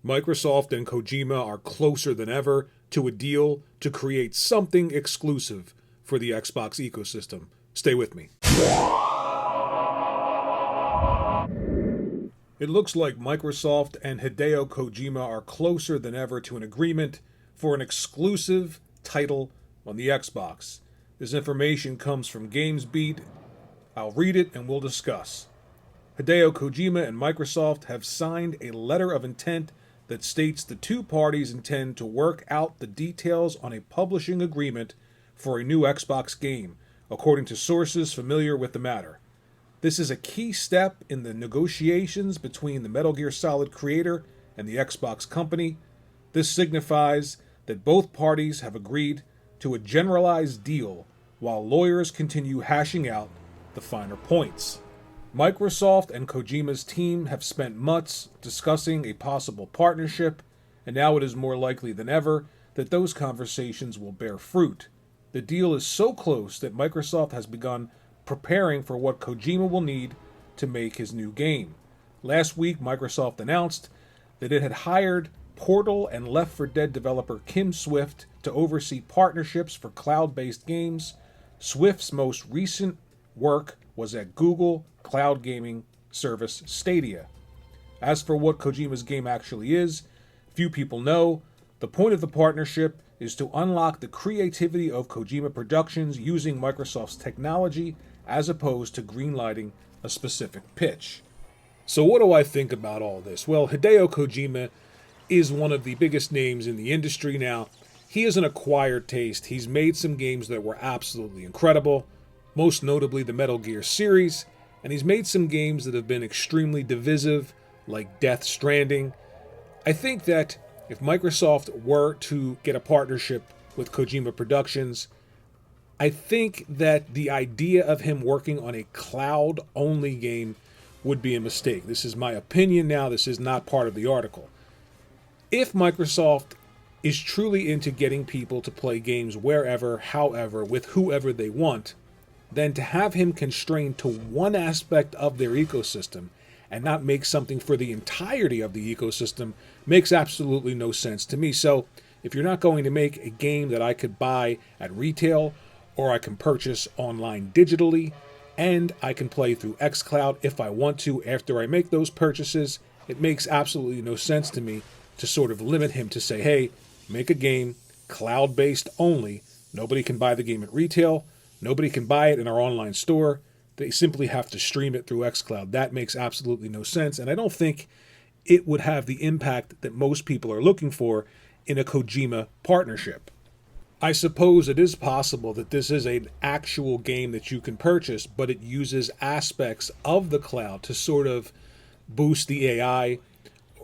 Microsoft and Kojima are closer than ever to a deal to create something exclusive for the Xbox ecosystem. Stay with me. It looks like Microsoft and Hideo Kojima are closer than ever to an agreement for an exclusive title on the Xbox. This information comes from GamesBeat. I'll read it and we'll discuss. Hideo Kojima and Microsoft have signed a letter of intent that states the two parties intend to work out the details on a publishing agreement for a new Xbox game, according to sources familiar with the matter. This is a key step in the negotiations between the Metal Gear Solid creator and the Xbox company. This signifies that both parties have agreed to a generalized deal while lawyers continue hashing out the finer points. Microsoft and Kojima's team have spent months discussing a possible partnership, and now it is more likely than ever that those conversations will bear fruit. The deal is so close that Microsoft has begun preparing for what Kojima will need to make his new game. Last week, Microsoft announced that it had hired Portal and Left 4 Dead developer Kim Swift to oversee partnerships for cloud-based games. Swift's most recent work was at Google cloud gaming service Stadia. As for what Kojima's game actually is, few people know. The point of the partnership is to unlock the creativity of Kojima Productions using Microsoft's technology as opposed to greenlighting a specific pitch. So what do I think about all this? Well, Hideo Kojima is one of the biggest names in the industry now. He is an acquired taste. He's made some games that were absolutely incredible, most notably the Metal Gear series, and he's made some games that have been extremely divisive, like Death Stranding. I think that if Microsoft were to get a partnership with Kojima Productions, I think that the idea of him working on a cloud-only game would be a mistake. This is my opinion now. This is not part of the article. If Microsoft is truly into getting people to play games wherever, however, with whoever they want, then to have him constrained to one aspect of their ecosystem and not make something for the entirety of the ecosystem makes absolutely no sense to me. So if you're not going to make a game that I could buy at retail or I can purchase online digitally and I can play through xCloud if I want to after I make those purchases, it makes absolutely no sense to me to sort of limit him to say, hey, make a game cloud-based only. Nobody can buy the game at retail. Nobody can buy it in our online store. They simply have to stream it through xCloud. That makes absolutely no sense, and I don't think it would have the impact that most people are looking for in a Kojima partnership. I suppose it is possible that this is an actual game that you can purchase, but it uses aspects of the cloud to sort of boost the AI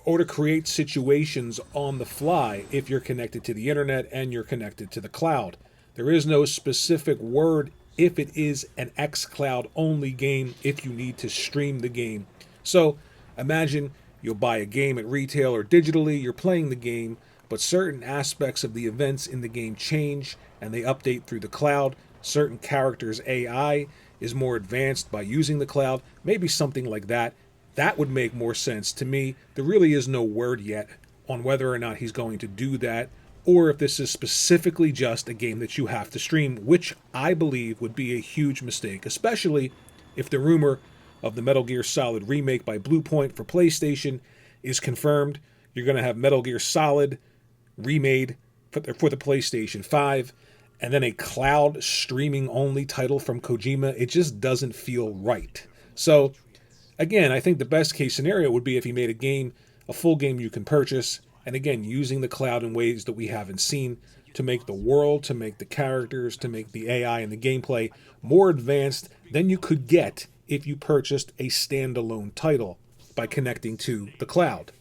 or to create situations on the fly if you're connected to the internet and you're connected to the cloud. There is no specific word if it is an xCloud only game if you need to stream the game. So imagine you'll buy a game at retail or digitally, you're playing the game, but certain aspects of the events in the game change and they update through the cloud. Certain characters' AI is more advanced by using the cloud, maybe something like that. That would make more sense to me. There really is no word yet on whether or not he's going to do that, or if this is specifically just a game that you have to stream, which I believe would be a huge mistake, especially if the rumor of the Metal Gear Solid remake by Bluepoint for PlayStation is confirmed. You're going to have Metal Gear Solid remade for the PlayStation 5, and then a cloud streaming only title from Kojima. It just doesn't feel right. So, again, I think the best case scenario would be if he made a full game you can purchase, and again, using the cloud in ways that we haven't seen to make the world, to make the characters, to make the AI and the gameplay more advanced than you could get if you purchased a standalone title by connecting to the cloud.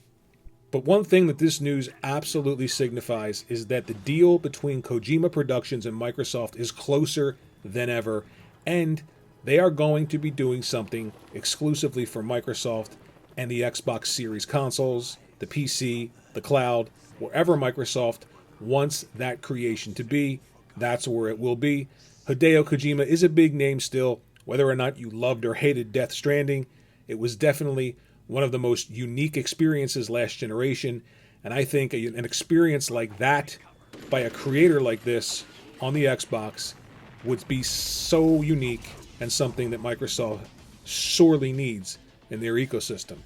But one thing that this news absolutely signifies is that the deal between Kojima Productions and Microsoft is closer than ever, and they are going to be doing something exclusively for Microsoft and the Xbox Series consoles, the PC, the cloud, wherever Microsoft wants that creation to be, that's where it will be. Hideo Kojima is a big name still. Whether or not you loved or hated Death Stranding, it was definitely one of the most unique experiences last generation, And I think an experience like that by a creator like this on the Xbox would be so unique and something that Microsoft sorely needs in their ecosystem.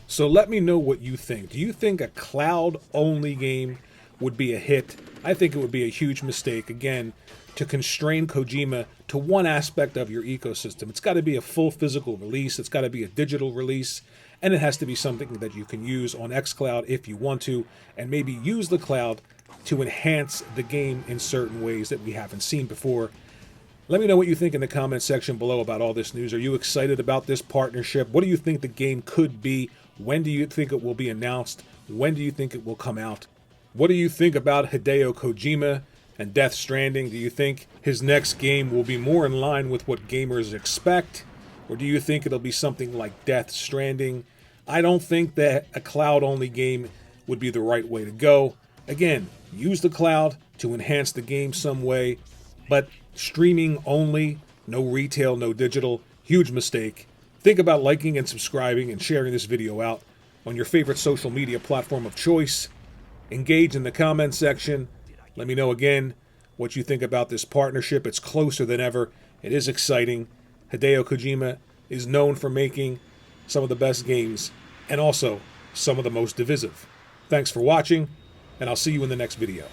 So let me know what you think. Do you think a cloud-only game would be a hit? I think it would be a huge mistake, again, to constrain Kojima to one aspect of your ecosystem. It's got to be a full physical release, it's got to be a digital release, and it has to be something that you can use on xCloud if you want to, and maybe use the cloud to enhance the game in certain ways that we haven't seen before. Let me know what you think in the comments section below about all this news. Are you excited about this partnership? What do you think the game could be? When do you think it will be announced? When do you think it will come out? What do you think about Hideo Kojima and Death Stranding? Do you think his next game will be more in line with what gamers expect? Or do you think it'll be something like Death Stranding? I don't think that a cloud-only game would be the right way to go. Again, use the cloud to enhance the game some way, but streaming only, no retail, no digital, huge mistake. Think about liking and subscribing and sharing this video out on your favorite social media platform of choice. Engage in the comment section. Let me know again what you think about this partnership. It's closer than ever. It is exciting. Hideo Kojima is known for making some of the best games and also some of the most divisive. Thanks for watching, and I'll see you in the next video.